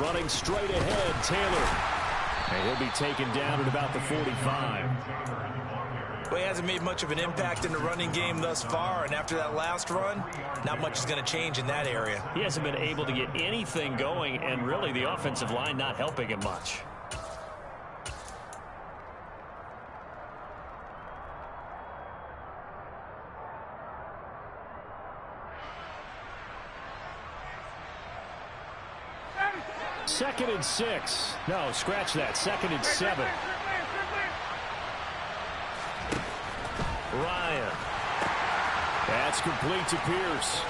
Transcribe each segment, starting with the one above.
Running straight ahead, Taylor. And he'll be taken down at about the 45. Well, he hasn't made much of an impact in the running game thus far, and after that last run, not much is going to change in that area. He hasn't been able to get anything going, and really the offensive line not helping him much. Second and 6. No, scratch that. 2nd and 7. Ryan. That's complete to Pierce.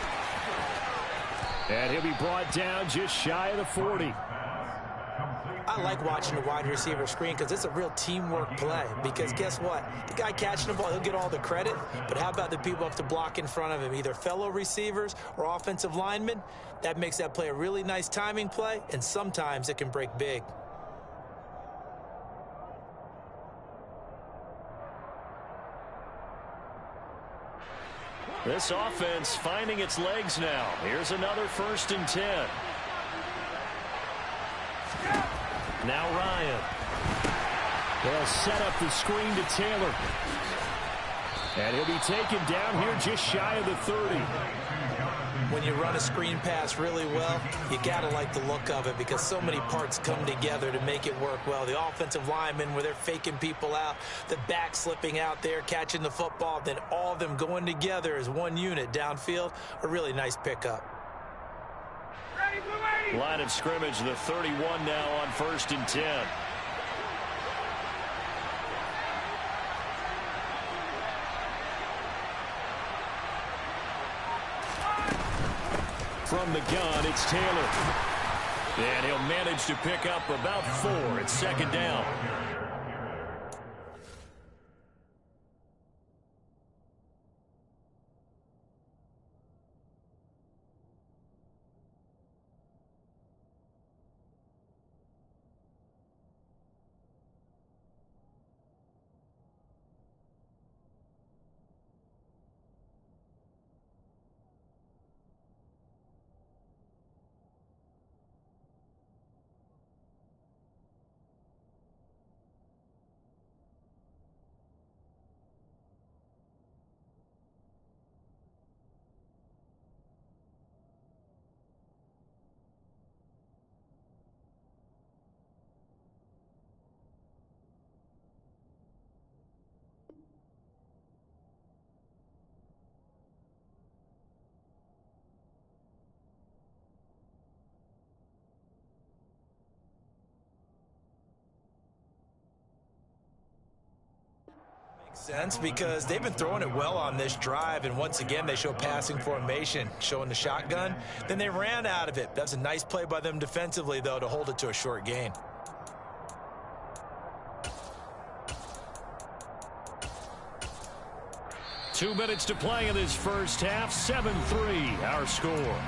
And he'll be brought down just shy of the 40. I like watching the wide receiver screen because it's a real teamwork play. Because guess what? The guy catching the ball, he'll get all the credit. But how about the people up to block in front of him, either fellow receivers or offensive linemen? That makes that play a really nice timing play, and sometimes it can break big. This offense finding its legs now. Here's another 1st and 10. Now Ryan. They'll set up the screen to Taylor. And he'll be taken down here just shy of the 30. When you run a screen pass really well, you got to like the look of it because so many parts come together to make it work well. The offensive linemen, where they're faking people out, the back slipping out there, catching the football, then all of them going together as one unit downfield, a really nice pickup. Line of scrimmage, the 31 now on 1st and 10. From the gun, it's Taylor. And he'll manage to pick up about 4. It's 2nd down. Sense because they've been throwing it well on this drive, and once again they show passing formation, showing the shotgun. Then they ran out of it. That's a nice play by them defensively, though, to hold it to a short gain. Two minutes to play in this first half. 7-3 our score.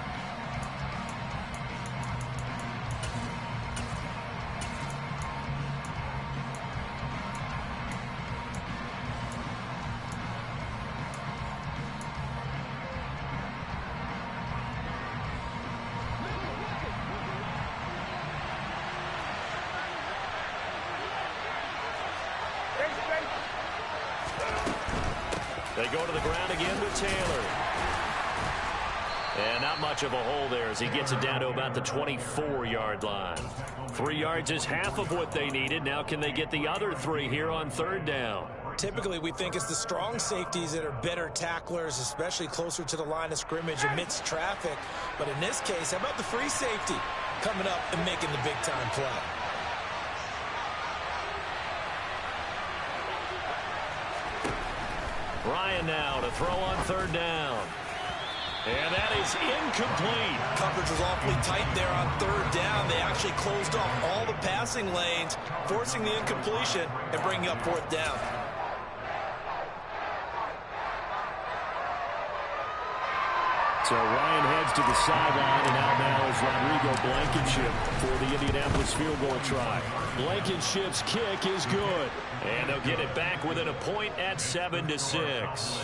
They go to the ground again with Taylor. And not much of a hole there as he gets it down to about the 24-yard line. 3 yards is half of what they needed. Now can they get the other 3 here on 3rd down? Typically, we think it's the strong safeties that are better tacklers, especially closer to the line of scrimmage amidst traffic. But in this case, how about the free safety coming up and making the big-time play? Ryan now to throw on 3rd down. And that is incomplete. Coverage was awfully tight there on 3rd down. They actually closed off all the passing lanes, forcing the incompletion and bringing up 4th down. So Ryan heads to the sideline, and out now is Rodrigo Blankenship for the Indianapolis field goal try. Blankenship's kick is good. And they'll get it back within a point at 7-6.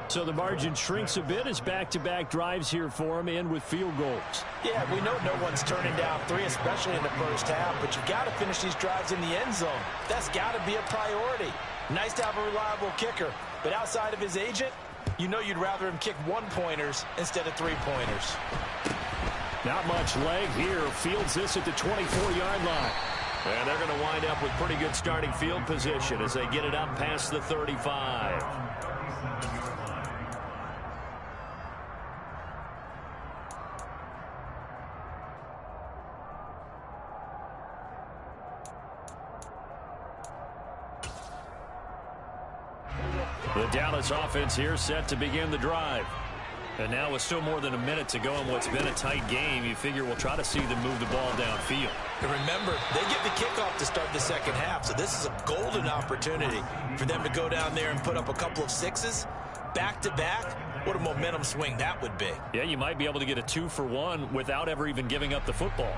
So the margin shrinks a bit as back-to-back drives here for him, and with field goals. Yeah, we know no one's turning down 3, especially in the first half, but you've got to finish these drives in the end zone. That's got to be a priority. Nice to have a reliable kicker, but outside of his agent, you know you'd rather him kick 1-pointers instead of 3-pointers. Not much leg here. Fields this at the 24-yard line. And they're going to wind up with pretty good starting field position as they get it up past the 35. The Dallas offense here set to begin the drive. And now with still more than a minute to go in what's been a tight game, you figure we'll try to see them move the ball downfield. And remember, they get the kickoff to start the second half, so this is a golden opportunity for them to go down there and put up a couple of 6s back-to-back. What a momentum swing that would be. Yeah, you might be able to get a 2-for-1 without ever even giving up the football.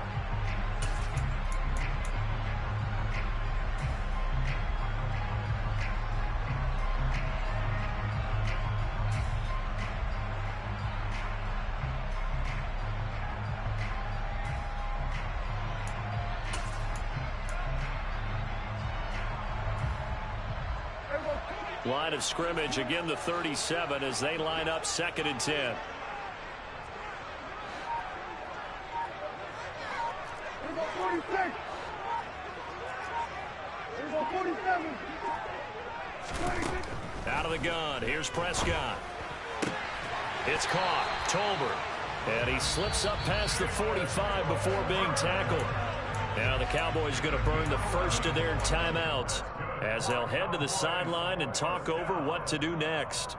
Line of scrimmage, again the 37 as they line up 2nd and 10. Here we go 46. Here we go 47. 26. Out of the gun, here's Prescott. It's caught, Tolbert. And he slips up past the 45 before being tackled. Now the Cowboys going to burn the first of their timeouts as they'll head to the sideline and talk over what to do next.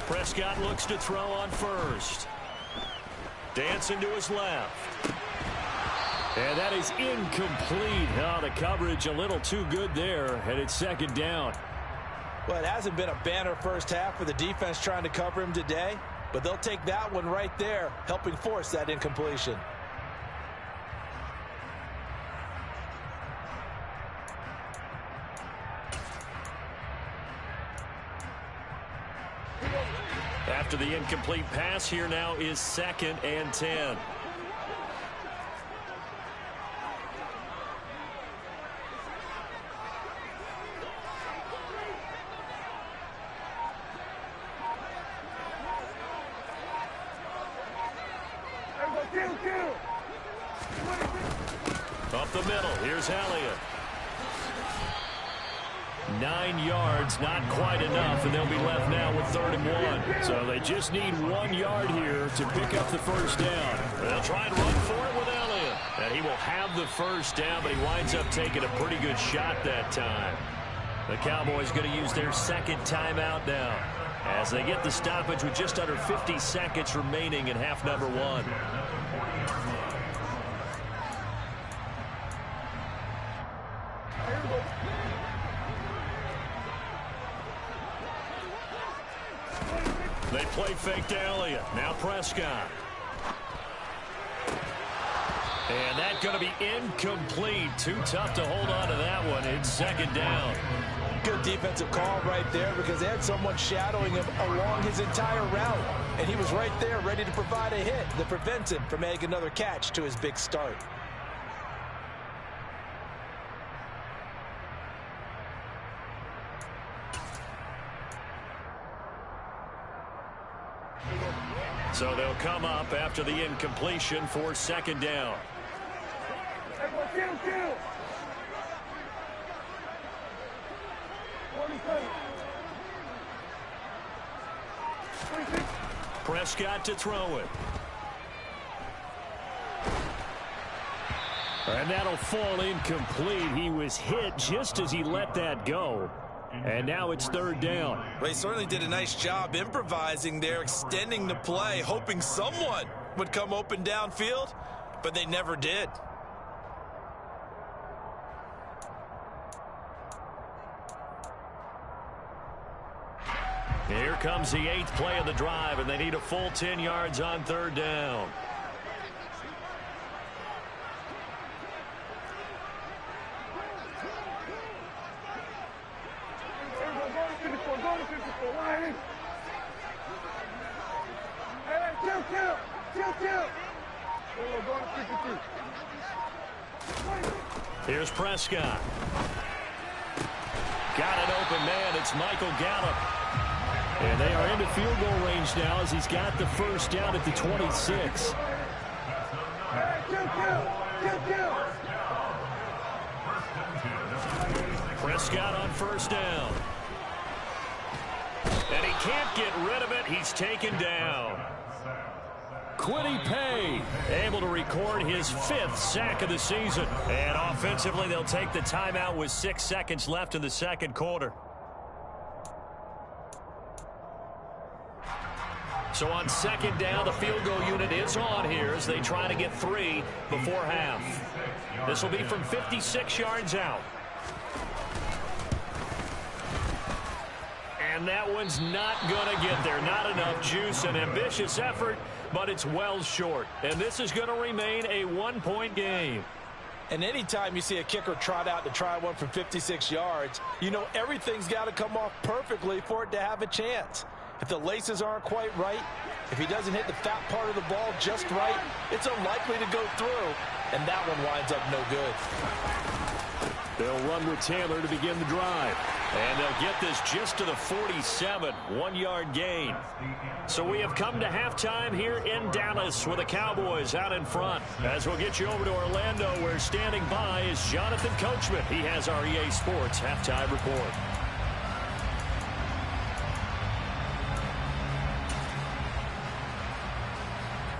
Prescott looks to throw on first. Dancing to his left. And that is incomplete. Oh, the coverage a little too good there, and it's 2nd down. Well, it hasn't been a banner first half for the defense trying to cover him today, but they'll take that one right there, helping force that incompletion. After the incomplete pass, here now is 2nd and 10. Up the middle, here's Elliott. 9 yards, not quite enough, and they'll be left now with 3rd and 1. So they just need 1 yard here to pick up the first down. They'll try and run for it with Elliott. And he will have the first down, but he winds up taking a pretty good shot that time. The Cowboys going to use their 2nd timeout now as they get the stoppage with just under 50 seconds remaining in half number 1. They play fake to Elliott. Now Prescott. And that's going to be incomplete. Too tough to hold on to that one. It's 2nd down. Good defensive call right there because they had someone shadowing him along his entire route. And he was right there ready to provide a hit that prevents him from making another catch to his big start. So they'll come up after the incompletion for 2nd down. Prescott to throw it. And that'll fall incomplete. He was hit just as he let that go. And now it's 3rd down. Well, he certainly did a nice job improvising there, extending the play, hoping someone would come open downfield, but they never did. Here comes the 8th play of the drive, and they need a full 10 yards on 3rd down. Here's Prescott. Got an open man. It's Michael Gallup. And they are into field goal range now as he's got the first down at the 26. Prescott on first down. And he can't get rid of it. He's taken down. Kwity Paye able to record his 5th sack of the season. And offensively, they'll take the timeout with 6 seconds left in the second quarter. So on second down, the field goal unit is on here as they try to get 3 before half. This will be from 56 yards out. And that one's not going to get there. Not enough juice. An ambitious effort, but it's well short. And this is going to remain a 1-point game. And anytime you see a kicker trot out to try one from 56 yards, you know everything's got to come off perfectly for it to have a chance. If the laces aren't quite right, if he doesn't hit the fat part of the ball just right, it's unlikely to go through. And that one winds up no good. They'll run with Taylor to begin the drive. And they'll get this just to the 47, 1-yard gain. So we have come to halftime here in Dallas with the Cowboys out in front. As we'll get you over to Orlando, where standing by is Jonathan Coachman. He has our EA Sports halftime report.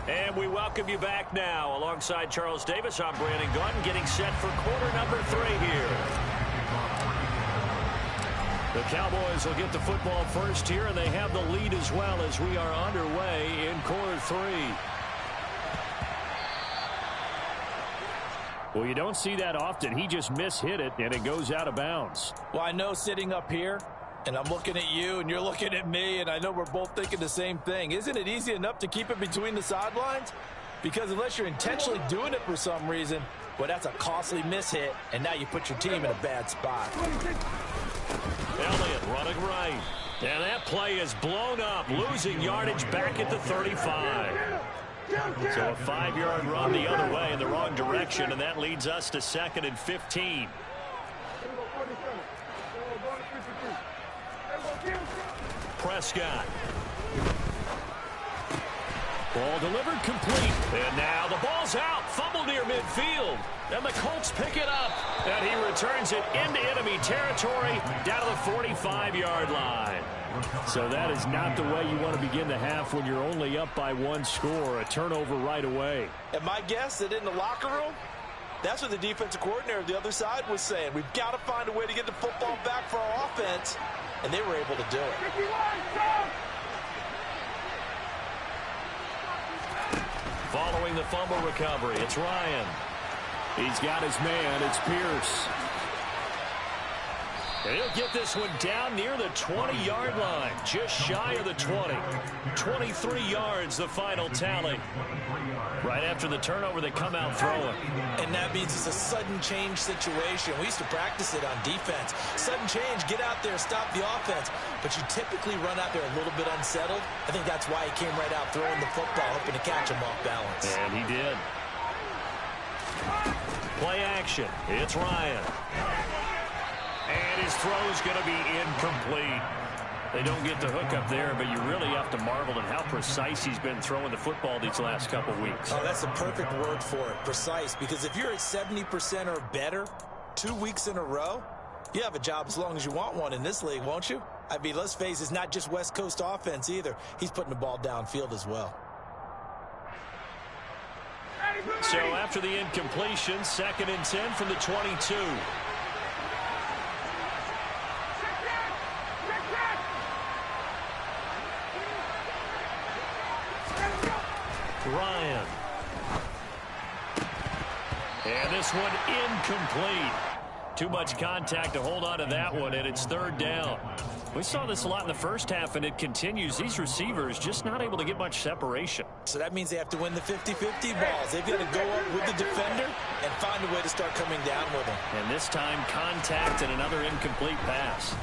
And we welcome you back now. Alongside Charles Davis, I'm Brandon Gunn, getting set for quarter number 3 here. The Cowboys will get the football first here, and they have the lead as well as we are underway in quarter 3. Well, you don't see that often. He just mishit it, and it goes out of bounds. Well, I know sitting up here, and I'm looking at you, and you're looking at me, and I know we're both thinking the same thing. Isn't it easy enough to keep it between the sidelines? Because unless you're intentionally doing it for some reason, well, that's a costly mishit, and now you put your team in a bad spot. Elliott running right. And that play is blown up, losing yardage back at the 35. So a 5-yard run the other way in the wrong direction, and that leads us to 2nd and 15. Prescott. Ball delivered complete. And now the ball's out. Fumble near midfield. And the Colts pick it up. And he returns it into enemy territory down to the 45-yard line. So that is not the way you want to begin the half when you're only up by 1 score. A turnover right away. And my guess that in the locker room, that's what the defensive coordinator of the other side was saying. We've got to find a way to get the football back for our offense. And they were able to do it. Following the fumble recovery, it's Ryan. He's got his man. It's Pierce. And he'll get this one down near the 20-yard line, just shy of the 20. 23 yards, the final tally. Right after the turnover, they come out throwing. And that means it's a sudden change situation. We used to practice it on defense. Sudden change, get out there, stop the offense. But you typically run out there a little bit unsettled. I think that's why he came right out throwing the football, hoping to catch him off balance. And he did. Play action. It's Ryan. And his throw's going to be incomplete. They don't get the hook up there, but you really have to marvel at how precise he's been throwing the football these last couple weeks. Oh, that's the perfect word for it, precise. Because if you're at 70% or better 2 weeks in a row, you have a job as long as you want one in this league, won't you? I mean, let's face it, it's not just West Coast offense either. He's putting the ball downfield as well. So after the incompletion, 2nd and 10 from the 22. Ryan. And this one incomplete. Too much contact to hold on to that one, and it's 3rd down. We saw this a lot in the first half, and it continues. These receivers just not able to get much separation. So that means they have to win the 50-50 balls. They've got to go up with the defender and find a way to start coming down with him. And this time, contact and another incomplete pass.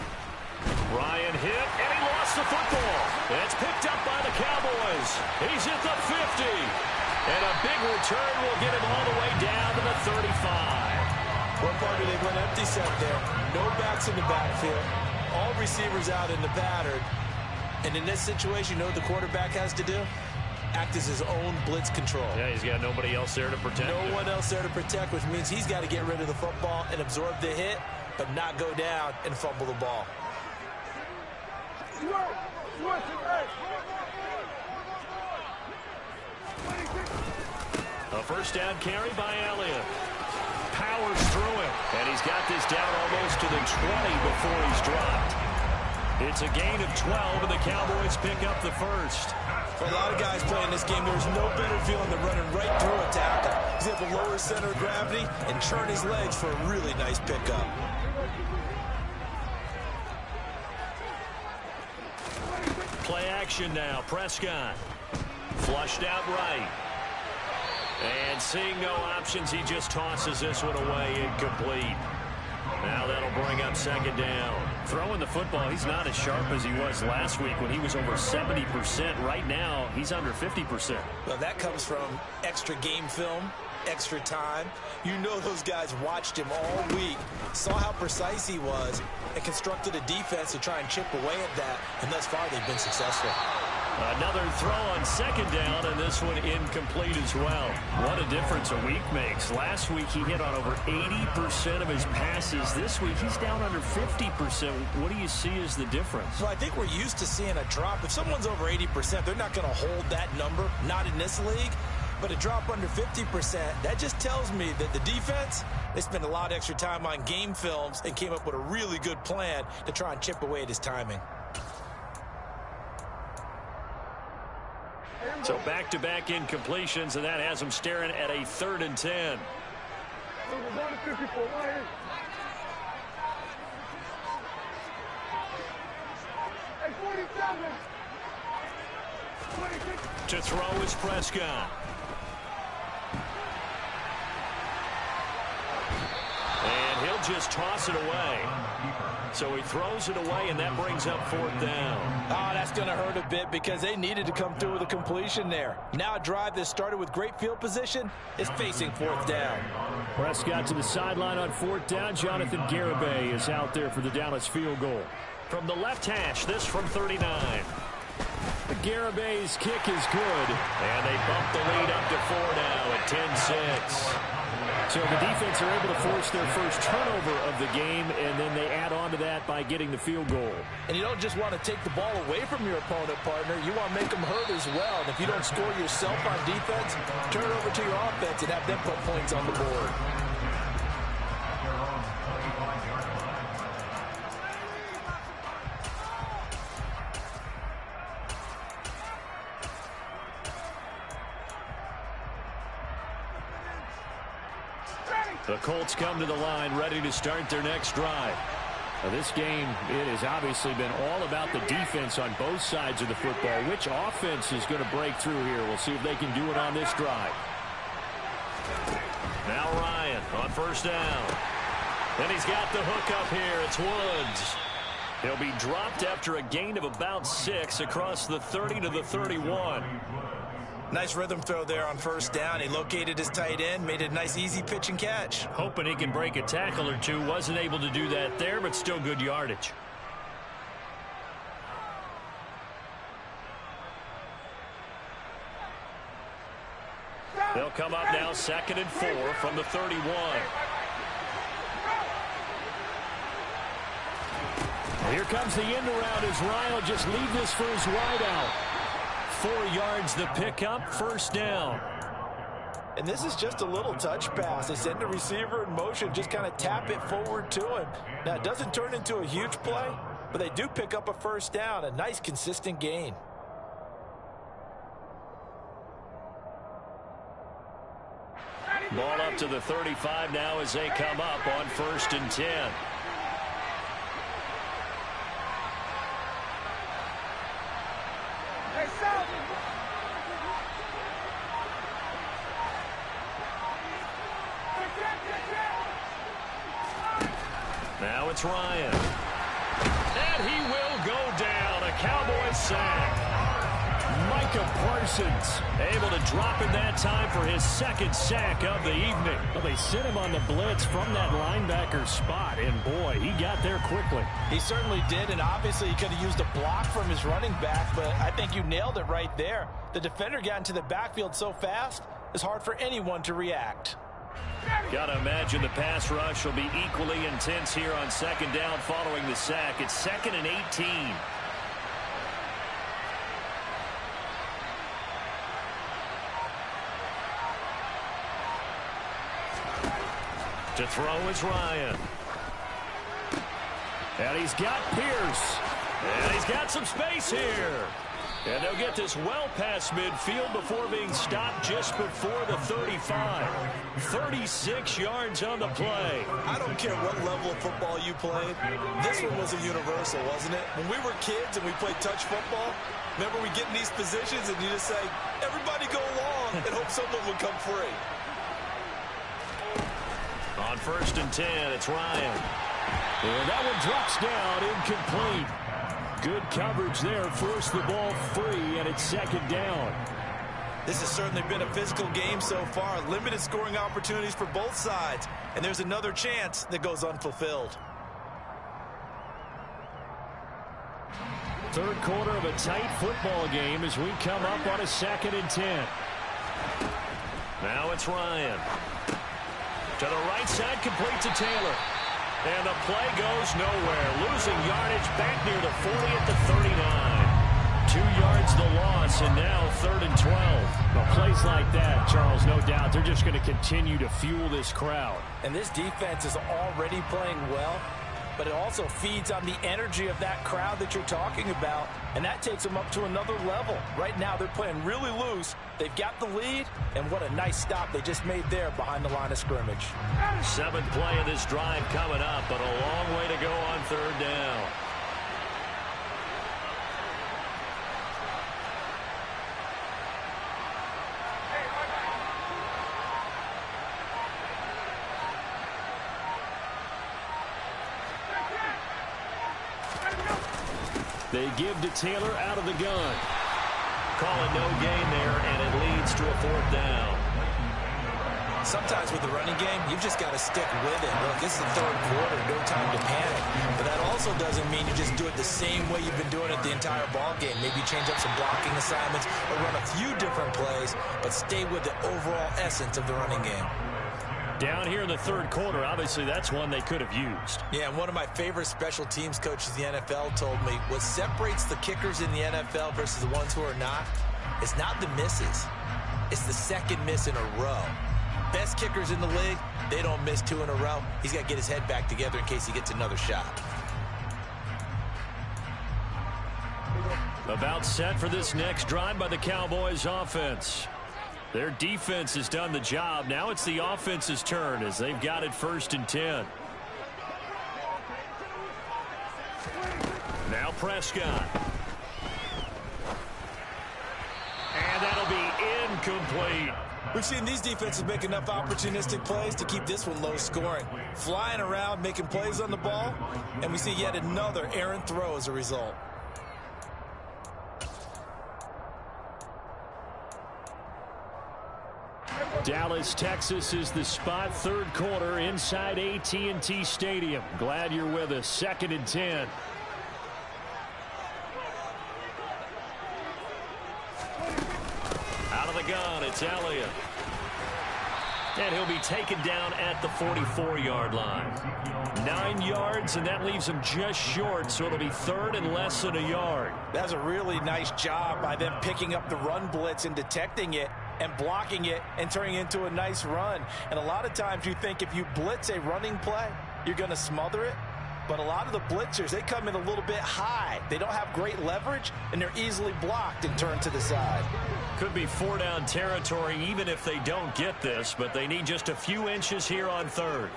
Ryan hit, and he lost the football. It's picked up by the Cowboys. He's at the 50. And a big return will get him all the way down to the 35. Well, partner, they went empty set there. No backs in the backfield. All receivers out in the pattern. And in this situation, you know what the quarterback has to do? Act as his own blitz control. Yeah, he's got nobody else there to protect him. No one else there to protect, which means he's got to get rid of the football and absorb the hit, but not go down and fumble the ball. A first down carry by Elliott. Powers through him, and he's got this down almost to the 20 before he's dropped. It's a gain of 12, and the Cowboys pick up the first. For a lot of guys playing this game, there's no better feeling than running right through a tackle. He's able to lower his center of gravity and turn his legs for a really nice pickup. Play action now. Prescott. Flushed out right. And seeing no options, he just tosses this one away incomplete. Now that'll bring up second down. Throwing the football, he's not as sharp as he was last week when he was over 70%. Right now, he's under 50%. Well, that comes from extra game film, extra time. You know those guys watched him all week, saw how precise he was, and constructed a defense to try and chip away at that. And thus far, they've been successful. Another throw on second down, and this one incomplete as well. What a difference a week makes. Last week, he hit on over 80% of his passes. This week, he's down under 50%. What do you see as the difference? Well, I think we're used to seeing a drop. If someone's over 80%, they're not going to hold that number, not in this league. But a drop under 50%, that just tells me that the defense, they spent a lot of extra time on game films and came up with a really good plan to try and chip away at his timing. So back-to-back incompletions, and that has him staring at a 3rd and 10. To throw is Prescott. And he'll just toss it away. So he throws it away, and that brings up 4th down. Oh, that's going to hurt a bit because they needed to come through with a completion there. Now a drive that started with great field position is facing 4th down. Prescott to the sideline on 4th down. Jonathan Garibay is out there for the Dallas field goal. From the left hash, this from 39. Garibay's kick is good. And they bump the lead up to 4 now at 10-6. So the defense are able to force their first turnover of the game, and then they add on to that by getting the field goal. And you don't just want to take the ball away from your opponent, partner. You want to make them hurt as well. And if you don't score yourself on defense, turn it over to your offense and have them put points on the board. The Colts come to the line ready to start their next drive. Now, this game, it has obviously been all about the defense on both sides of the football. Which offense is going to break through here? We'll see if they can do it on this drive. Now Ryan on 1st down. And he's got the hook up here. It's Woods. He'll be dropped after a gain of about 6 across the 30 to the 31. Nice rhythm throw there on 1st down. He located his tight end, made a nice easy pitch and catch. Hoping he can break a tackle or two. Wasn't able to do that there, but still good yardage. They'll come up now 2nd and 4 from the 31. Here comes the end around as Ryan will just leave this for his wideout. 4 yards the pickup, 1st down. And this is just a little touch pass. They send the receiver in motion, just kind of tap it forward to him. Now, it doesn't turn into a huge play, but they do pick up a 1st down, a nice consistent gain. Ball up to the 35 now as they come up on 1st and 10. Now it's Ryan. And he will go down. A Cowboys sack. Micah Parsons able to drop in that time for his second sack of the evening. Well, they sent him on the blitz from that linebacker spot, and boy, he got there quickly. He certainly did, and obviously he could have used a block from his running back, but I think you nailed it right there. The defender got into the backfield so fast, it's hard for anyone to react. Gotta imagine the pass rush will be equally intense here on second down following the sack. It's 2nd and 18. To throw is Ryan. And he's got Pierce. And he's got some space here. And they'll get this well past midfield before being stopped just before the 35. 36 yards on the play. I don't care what level of football you played. This one was a universal, wasn't it? When we were kids and we played touch football, remember we get in these positions and you just say, everybody go along and hope someone would come free. On 1st and 10, it's Ryan. And that one drops down, incomplete. Good coverage there, forced the ball free, and it's 2nd down. This has certainly been a physical game so far. Limited scoring opportunities for both sides. And there's another chance that goes unfulfilled. Third quarter of a tight football game as we come up on a 2nd and 10. Now it's Ryan. To the right side, complete to Taylor. And the play goes nowhere. Losing yardage back near the 40 at the 39. 2 yards the loss, and now 3rd and 12. Well, plays like that, Charles, no doubt, they're just going to continue to fuel this crowd. And this defense is already playing well, but it also feeds on the energy of that crowd that you're talking about, and that takes them up to another level. Right now, they're playing really loose. They've got the lead, and what a nice stop they just made there behind the line of scrimmage. 7th play of this drive coming up, but a long way to go on 3rd down. They give to Taylor out of the gun. Call it no gain there, and it leads to a 4th down. Sometimes with the running game, you've just got to stick with it. Look, this is the 3rd quarter, no time to panic. But that also doesn't mean you just do it the same way you've been doing it the entire ball game. Maybe change up some blocking assignments or run a few different plays, but stay with the overall essence of the running game. Down here in the 3rd quarter, obviously that's one they could have used. Yeah, and one of my favorite special teams coaches in the NFL told me what separates the kickers in the NFL versus the ones who are not is not the misses. It's the second miss in a row. Best kickers in the league, they don't miss 2 in a row. He's got to get his head back together in case he gets another shot. About set for this next drive by the Cowboys offense. Their defense has done the job. Now it's the offense's turn as they've got it 1st and 10. Now Prescott. And that'll be incomplete. We've seen these defenses make enough opportunistic plays to keep this one low scoring. Flying around, making plays on the ball, and we see yet another errant throw as a result. Dallas, Texas is the spot. 3rd quarter inside AT&T Stadium. Glad you're with us. 2nd and 10. Out of the gun, it's Elliott. And he'll be taken down at the 44-yard line. 9 yards, and that leaves him just short, so it'll be 3rd and less than a yard. That's a really nice job by them picking up the run blitz and detecting it and blocking it and turning it into a nice run. And a lot of times you think if you blitz a running play, you're going to smother it. But a lot of the blitzers, they come in a little bit high. They don't have great leverage, and they're easily blocked and turned to the side. Could be 4-down territory even if they don't get this, but they need just a few inches here on 3rd.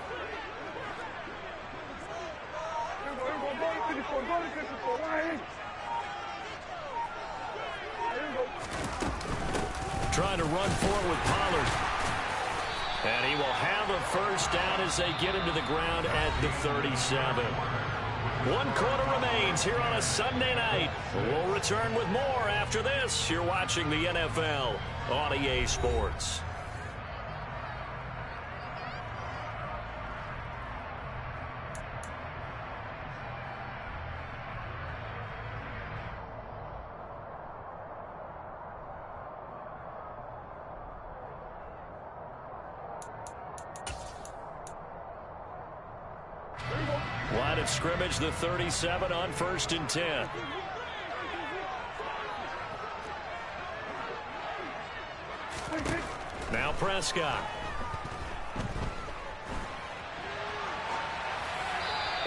trying to run for it with Pollard. And he will have a first down as they get him to the ground at the 37. 1 quarter remains here on a Sunday night. We'll return with more after this. You're watching the NFL on EA Sports. Line of scrimmage, the 37 on 1st and 10. Now Prescott.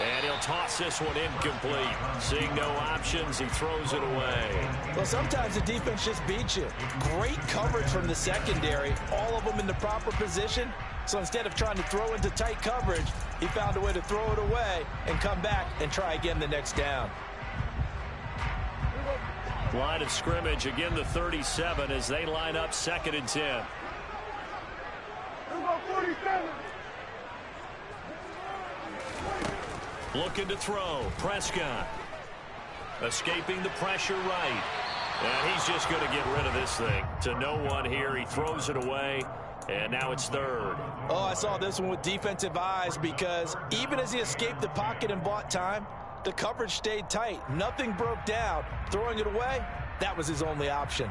And he'll toss this one incomplete. Seeing no options, he throws it away. Well, sometimes the defense just beats you. Great coverage from the secondary. All of them in the proper position. So instead of trying to throw into tight coverage, he found a way to throw it away and come back and try again the next down. Line of scrimmage, again the 37 as they line up 2nd and 10. 47. Looking to throw. Prescott. Escaping the pressure right. And he's just going to get rid of this thing. To no one here. He throws it away. And now it's 3rd. Oh, I saw this one with defensive eyes because even as he escaped the pocket and bought time, the coverage stayed tight. Nothing broke down. Throwing it away, that was his only option.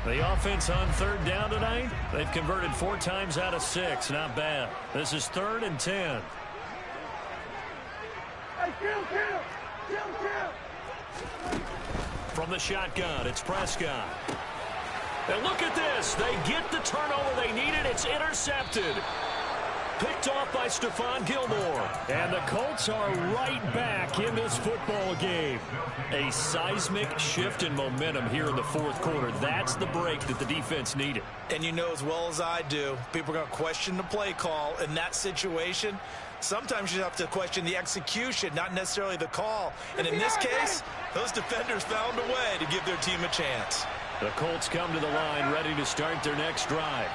The offense on 3rd down tonight, they've converted 4 times out of 6. Not bad. This is 3rd and 10. Hey, kill. From the shotgun, it's Prescott. And look at this. They get the turnover they needed. It's intercepted. Picked off by Stephon Gilmore. And the Colts are right back in this football game. A seismic shift in momentum here in the 4th quarter. That's the break that the defense needed. And you know as well as I do, people are going to question the play call in that situation. Sometimes you have to question the execution, not necessarily the call. And in this case, those defenders found a way to give their team a chance. The Colts come to the line ready to start their next drive.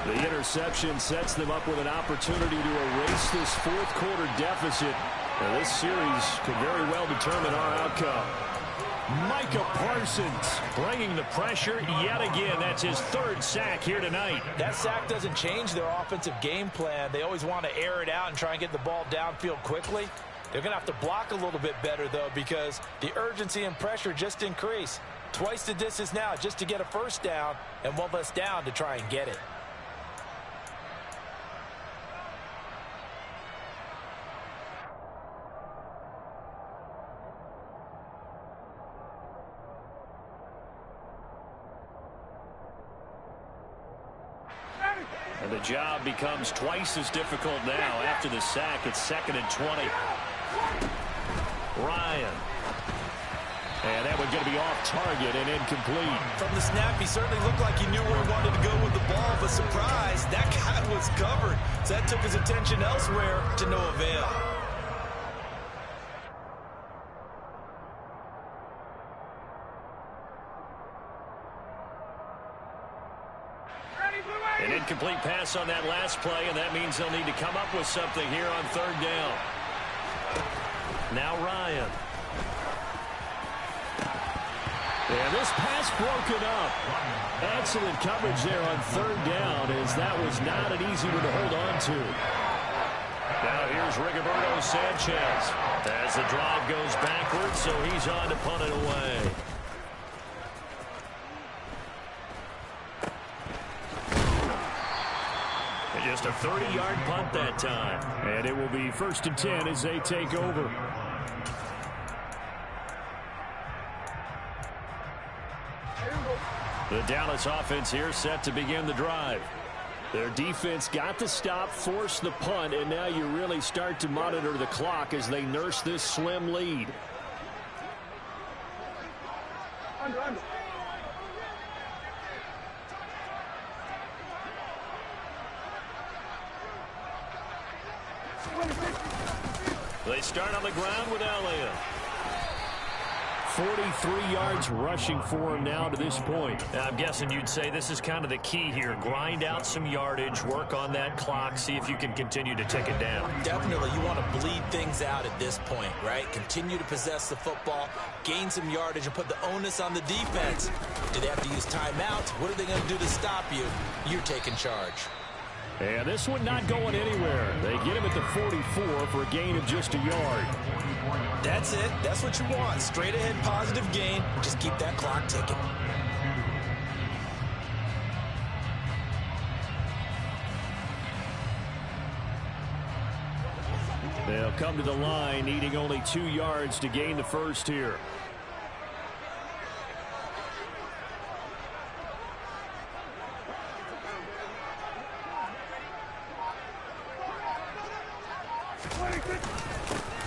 The interception sets them up with an opportunity to erase this 4th quarter deficit. And this series could very well determine our outcome. Micah Parsons bringing the pressure yet again. That's his 3rd sack here tonight. That sack doesn't change their offensive game plan. They always want to air it out and try and get the ball downfield quickly. They're going to have to block a little bit better, though, because the urgency and pressure just increase. Twice the distance now just to get a first down and 1 less down to try and get it. And the job becomes twice as difficult now. After the sack, it's 2nd and 20. Ryan. And that one's going to be off target and incomplete. From the snap, he certainly looked like he knew where he wanted to go with the ball, but surprise, that guy was covered. So that took his attention elsewhere to no avail. An incomplete pass on that last play, and that means they'll need to come up with something here on 3rd down. Now Ryan. And this pass broken up. Excellent coverage there on 3rd down, as that was not an easy one to hold on to. Now here's Rigoberto Sanchez as the drive goes backwards, so he's on to punt it away. Just a 30-yard punt that time. And it will be 1st and 10 as they take over. The Dallas offense here set to begin the drive. Their defense got the stop, forced the punt, and now you really start to monitor the clock as they nurse this slim lead. Under. They start on the ground with Elliott. 43 yards rushing for him now to this point. I'm guessing you'd say this is kind of the key here. Grind out some yardage, work on that clock, see if you can continue to tick it down. Definitely, you want to bleed things out at this point, right? Continue to possess the football, gain some yardage, and put the onus on the defense. Do they have to use timeouts? What are they going to do to stop you? You're taking charge. And this one not going anywhere. They get him at the 44 for a gain of just a yard. That's it. That's what you want. Straight ahead positive gain. Just keep that clock ticking. They'll come to the line needing only 2 yards to gain the first here.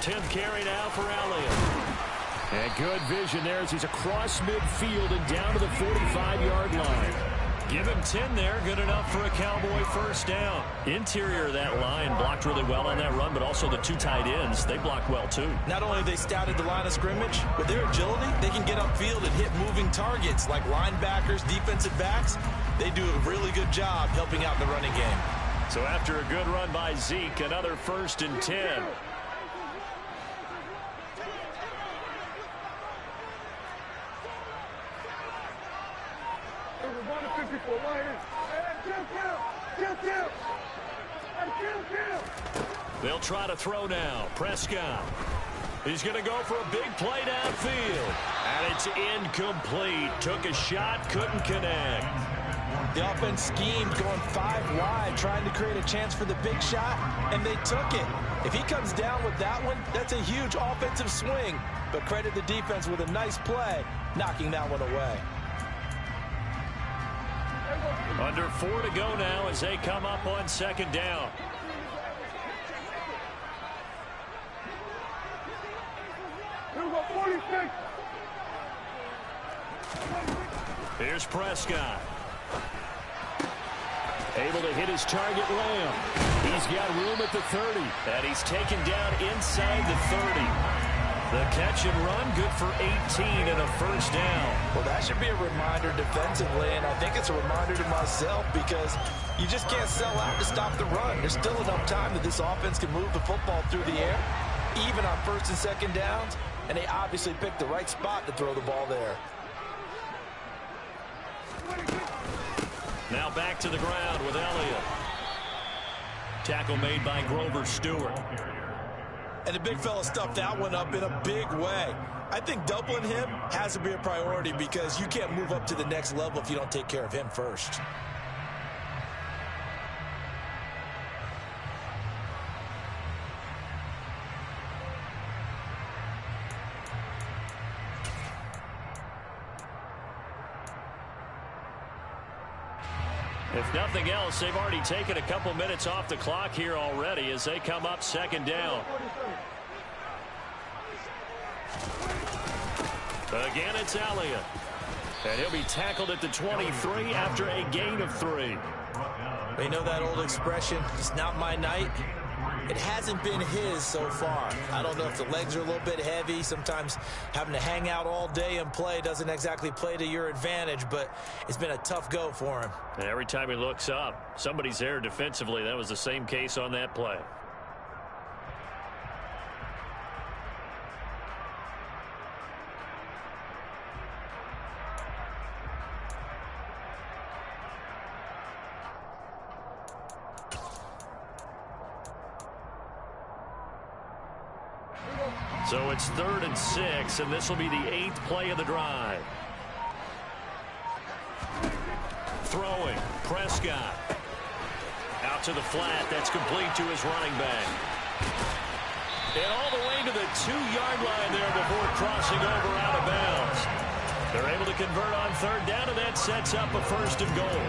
Tim carry now for Elliott. And good vision there as he's across midfield and down to the 45-yard line. Give him 10 there. Good enough for a Cowboy first down. Interior of that line blocked really well on that run, but also the 2 tight ends, they blocked well too. Not only have they scouted the line of scrimmage, with their agility, they can get upfield and hit moving targets like linebackers, defensive backs. They do a really good job helping out in the running game. So after a good run by Zeke, another 1st and 10. They'll try to throw now. Prescott. He's going to go for a big play downfield. And it's incomplete. Took a shot, couldn't connect. The offense schemed going 5 wide, trying to create a chance for the big shot, and they took it. If he comes down with that one, that's a huge offensive swing. But credit the defense with a nice play, knocking that one away. Under 4 to go now as they come up on 2nd down. Here's Prescott. Able to hit his target, Lamb. He's got room at the 30. And he's taken down inside the 30. The catch and run, good for 18 and a first down. Well, that should be a reminder defensively, and I think it's a reminder to myself because you just can't sell out to stop the run. There's still enough time that this offense can move the football through the air, even on 1st and 2nd downs, and they obviously picked the right spot to throw the ball there. Now back to the ground with Elliott. Tackle made by Grover Stewart. And the big fella stuffed that one up in a big way. I think doubling him has to be a priority because you can't move up to the next level if you don't take care of him first. If nothing else, they've already taken a couple minutes off the clock here already as they come up 2nd down. Again, it's Elliott. And he'll be tackled at the 23 after a gain of 3. You know that old expression, it's not my night? It hasn't been his so far. I don't know if the legs are a little bit heavy. Sometimes having to hang out all day and play doesn't exactly play to your advantage, but it's been a tough go for him. And every time he looks up, somebody's there defensively. That was the same case on that play. So it's 3rd and 6, and this will be the 8th play of the drive. Throwing, Prescott. Out to the flat, that's complete to his running back. And all the way to the 2-yard line there before crossing over out of bounds. They're able to convert on 3rd down, and that sets up a 1st and goal.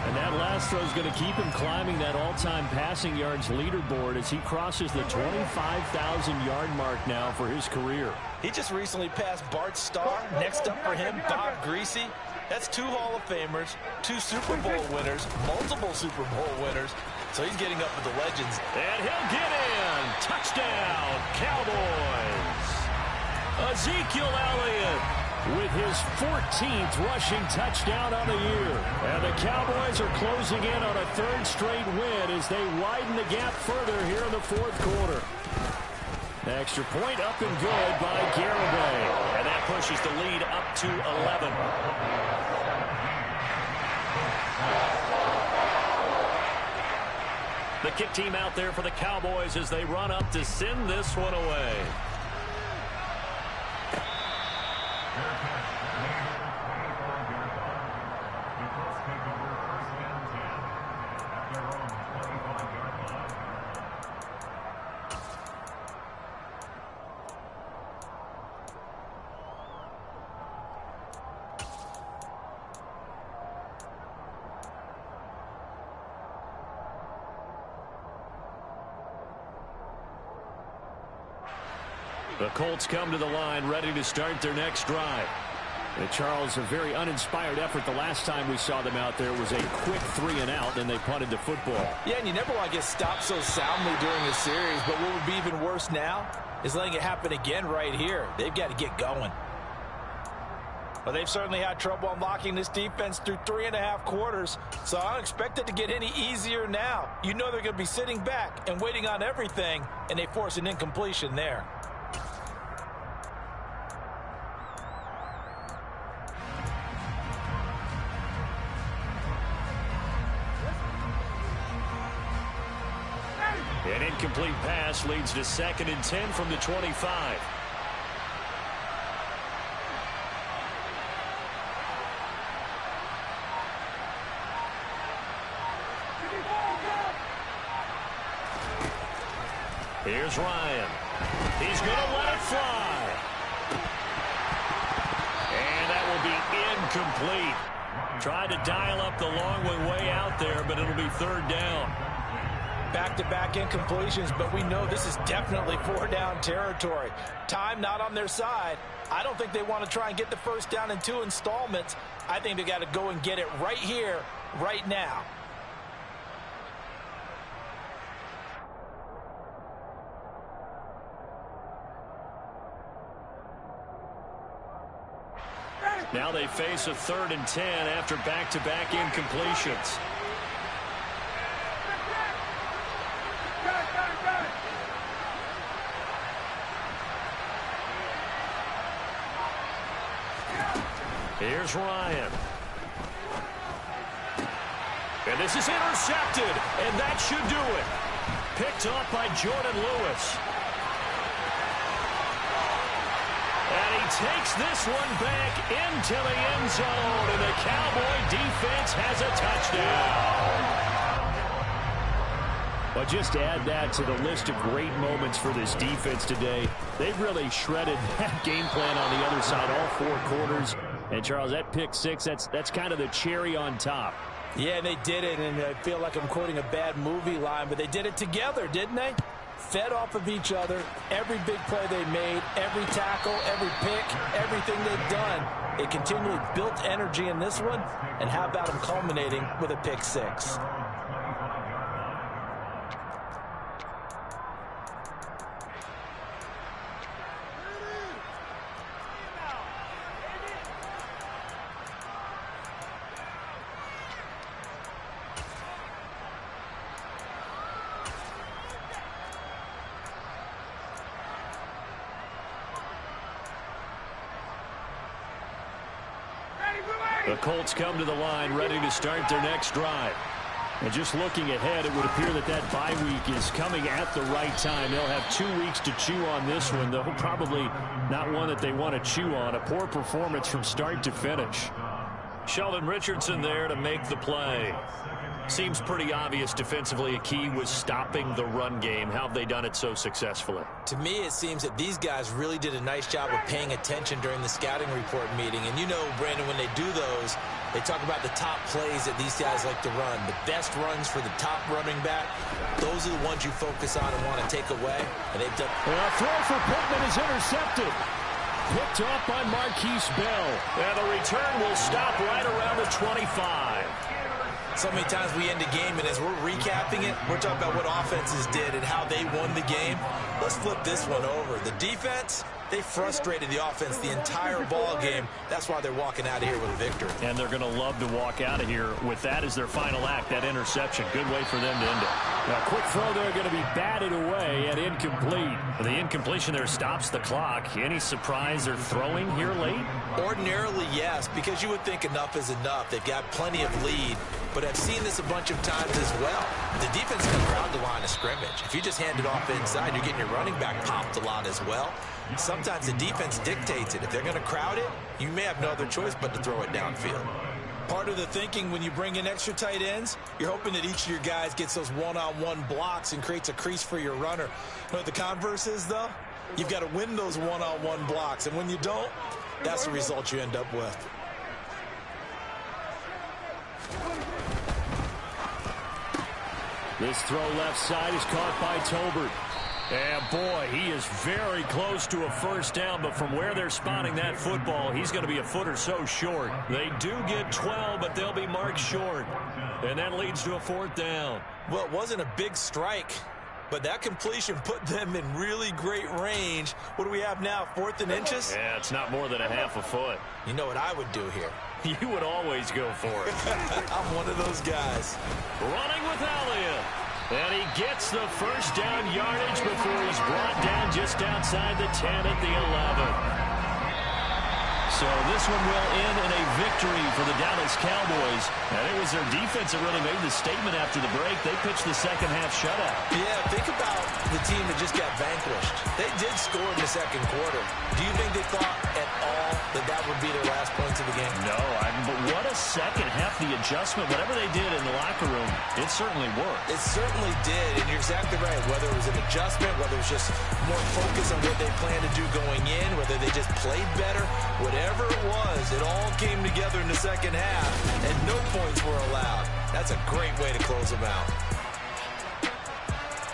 And that last throw is going to keep him climbing that all-time passing yards leaderboard as he crosses the 25,000-yard mark now for his career. He just recently passed Bart Starr. Next up for him, Bob Greasy. That's 2 Hall of Famers, 2 Super Bowl winners, multiple Super Bowl winners. So he's getting up with the legends. And he'll get in. Touchdown, Cowboys. Ezekiel Elliott with his 14th rushing touchdown on the year. And the Cowboys are closing in on a third straight win as they widen the gap further here in the fourth quarter. The extra point up and good by Garibay. And that pushes the lead up to 11. The kick team out there for the Cowboys as they run up to send this one away. The Colts come to the line ready to start their next drive. And Charles, a very uninspired effort the last time we saw them out there was a quick 3-and-out, and they punted the football. Yeah, and you never want to get stopped so soundly during a series, but what would be even worse now is letting it happen again right here. They've got to get going. Well, they've certainly had trouble unlocking this defense through 3.5 quarters, so I don't expect it to get any easier now. You know they're going to be sitting back and waiting on everything, and they force an incompletion there. An incomplete pass leads to 2nd and 10 from the 25. Here's Ryan. He's going to let it fly. And that will be incomplete. Tried to dial up the long one way out there, but it'll be 3rd down. Back-to-back incompletions, but we know this is definitely 4-down territory. Time not on their side. I don't think they want to try and get the first down in 2 installments. I think they got to go and get it right here, right now. Now they face a 3rd and 10 after back-to-back incompletions. Here's Ryan. And this is intercepted, and that should do it. Picked off by Jordan Lewis. And he takes this one back into the end zone, and the Cowboy defense has a touchdown. But just to add that to the list of great moments for this defense today, they've really shredded that game plan on the other side all 4 quarters. And, Charles, that pick 6, that's kind of the cherry on top. Yeah, they did it, and I feel like I'm quoting a bad movie line, but they did it together, didn't they? Fed off of each other, every big play they made, every tackle, every pick, everything they've done. They continually built energy in this one, and how about them culminating with a pick 6? The Colts come to the line ready to start their next drive. And just looking ahead, it would appear that that bye week is coming at the right time. They'll have 2 weeks to chew on this one, though probably not one that they want to chew on. A poor performance from start to finish. Sheldon Richardson there to make the play. Seems pretty obvious defensively a key was stopping the run game. How have they done it so successfully? To me, it seems that these guys really did a nice job of paying attention during the scouting report meeting. And you know, Brandon, when they do those, they talk about the top plays that these guys like to run. The best runs for the top running back, those are the ones you focus on and want to take away. And they've done. A throw for Pittman is intercepted. Picked off by Marquise Bell. And the return will stop right around the 25. So many times we end a game, and as we're recapping it, we're talking about what offenses did and how they won the game. Let's flip this one over. The defense, they frustrated the offense the entire ball game. That's why they're walking out of here with a victory. And they're going to love to walk out of here with that as their final act, that interception. Good way for them to end it. Now, quick throw there, going to be batted away and incomplete. The incompletion there stops the clock. Any surprise they're throwing here late? Ordinarily, yes, because you would think enough is enough. They've got plenty of lead, but I've seen this a bunch of times as well. The defense can crowd the line of scrimmage. If you just hand it off inside, you're getting your running back popped a lot as well. Sometimes the defense dictates it. If they're going to crowd it, you may have no other choice but to throw it downfield. Part of the thinking when you bring in extra tight ends, you're hoping that each of your guys gets those one-on-one blocks and creates a crease for your runner. You know what the converse is, though? You've got to win those one-on-one blocks, and when you don't, that's the result you end up with. This throw left side is caught by Tolbert. And, boy, he is very close to a first down, but from where they're spotting that football, he's going to be a foot or so short. They do get 12, but they'll be marked short. And that leads to a fourth down. Well, it wasn't a big strike, but that completion put them in really great range. What do we have now, 4th and inches? Yeah, it's not more than a half a foot. You know what I would do here? You would always go for it. I'm one of those guys. Running with Elliott. And he gets the first down yardage before he's brought down just outside the 10 at the 11. So this one will end in a victory for the Dallas Cowboys. And it was their defense that really made the statement after the break. They pitched the second half shutout. Yeah, think about the team that just got vanquished. They did score in the second quarter. Do you think they thought at all that that would be their last points of the game? No, but what a second half. The adjustment, whatever they did in the locker room, it certainly worked. It certainly did, and you're exactly right. Whether it was an adjustment, whether it was just more focus on what they planned to do going in, whether they just played better, whatever it was, it all came together in the second half, and no points were allowed. That's a great way to close them out.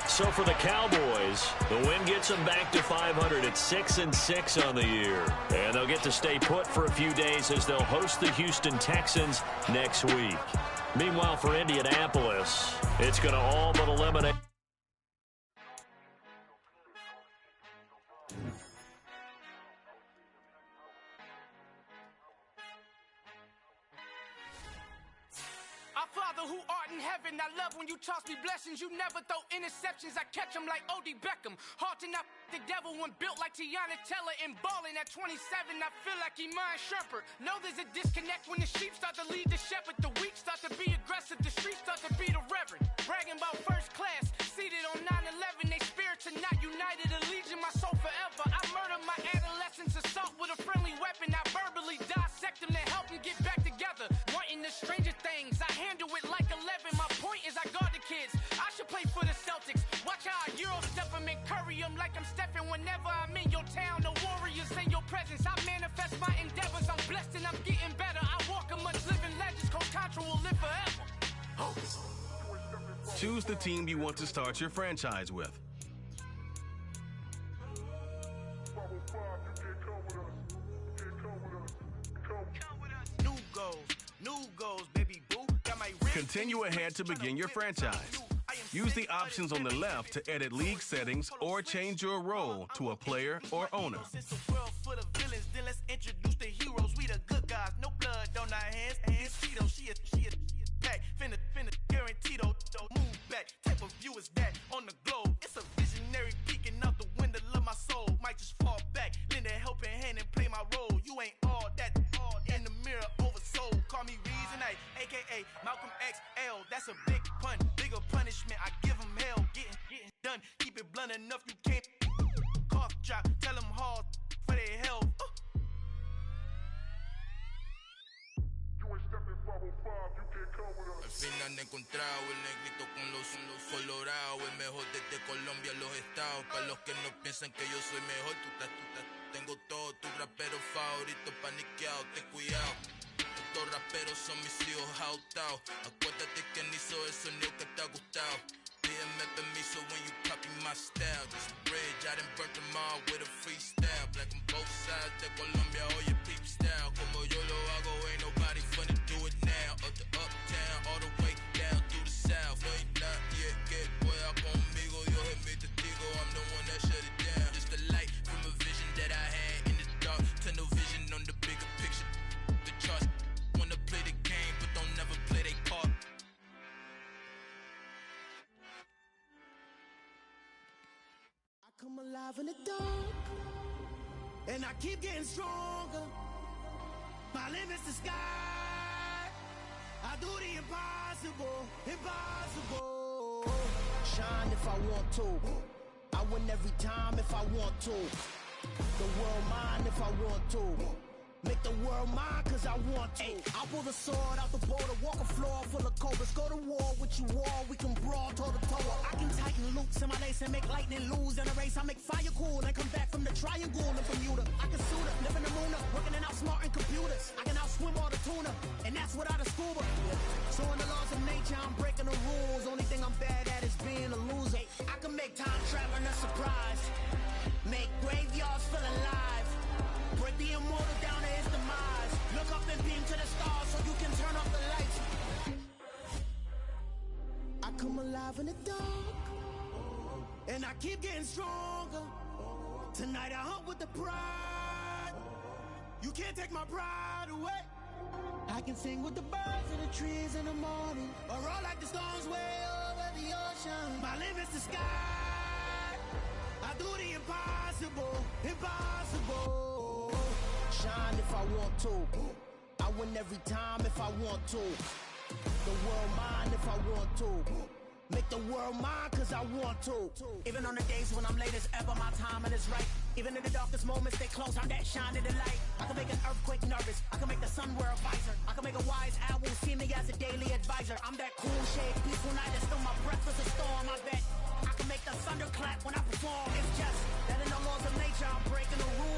So for the Cowboys, the win gets them back to 500 at 6-6 on the year. And they'll get to stay put for a few days as they'll host the Houston Texans next week. Meanwhile, for Indianapolis, it's going to all but eliminate. Father who art in heaven, I love when you toss me blessings. You never throw interceptions, I catch them like O.D. Beckham. Hard to not the devil when built like Tiana Teller and balling at 27. I feel like Iman Shumpert. Know there's a disconnect when the sheep start to lead the shepherd. The weak start to be aggressive, the streets start to be the reverend. Bragging about first class, seated on 9/11. They spirits are not united, allegiance my soul forever. I murder my adolescence, assault with a friendly weapon. I verbally dissect them to help them get back together. Wanting the stranger things, I handle it like 11. My point is I guard the kids. I should play for the Celtics. Watch how I Euro step them and curry them like I'm Stephen. Whenever I'm in your town, the Warriors in your presence. I manifest my endeavors. I'm blessed and I'm getting better. I walk amongst living legends. Coach Contra will live forever. Oh. Choose the team you want to start your franchise with. New goals, baby boo. Continue ahead to begin your franchise. Use the options on the left to edit league settings or change your role to a player or owner. It's a world full of villains, then let's introduce the heroes. We the good guys, no blood on our hands. Tito, she a back, finna guaranteed move back. Type of view is that on the globe? It's a visionary peeking out the window of my soul. Might just fall back, lend a helping hand and play my role. You ain't all that in the mirror oversold. Call me Reason A, aka Malcolm XL. That's a big pun, bigger punishment. I give him hell, getting done. Keep it blunt enough, you can't cough drop. Tell them hard for their health. Al fin han encontrado el negrito con los colorados, el mejor desde Colombia, los estados. Para los que no piensan que yo soy mejor, tengo todo, tu rapero favorito paniqueado, ten cuidado. Estos raperos son mis hijos adoptados. Acuérdate que ni hizo el sonido que te ha gustado. Pídeme permiso when you copy my style. Just a bridge, I done burnt them all with a freestyle. Black on both sides de Colombia, oye peep style. Como yo lo hago, ain't nobody funny do it now. Up to uptown, all the way come alive in the dark, and I keep getting stronger. My limit's the sky. I do the impossible, impossible. Shine if I want to. I win every time if I want to. The world mine if I want to. Make the world mine cause I want to. I pull the sword out the border, walk a floor full of cobras. Go to war with you all, we can brawl toe to toe. I can tighten loops in my lace and make lightning lose in a race. I make fire cool and come back from the triangle in Bermuda. I can suit up, live in the moon up, working and outsmarting computers. I can outswim all the tuna, and that's without a scuba. So in the laws of nature, I'm breaking the rules. Only thing I'm bad at is being a loser. I can make time traveling a surprise, make graveyards feel alive, break the immortal down to his demise. Look up and beam to the stars so you can turn off the lights. I come alive in the dark, and I keep getting stronger. Tonight I hunt with the pride. You can't take my pride away. I can sing with the birds and the trees in the morning, or roll like the storms way over the ocean. My limit's the sky. I do the impossible, impossible. Shine if I want to. I win every time if I want to. The world mine if I want to. Make the world mine cause I want to. Even on the days when I'm late as ever, my timing is right. Even in the darkest moments, stay close, I'm that shining the light. I can make an earthquake nervous, I can make the sun wear a visor. I can make a wise owl see me as a daily advisor. I'm that cool shade, peaceful night, that's still my breath is a storm, I bet. I can make the thunder clap when I perform, it's just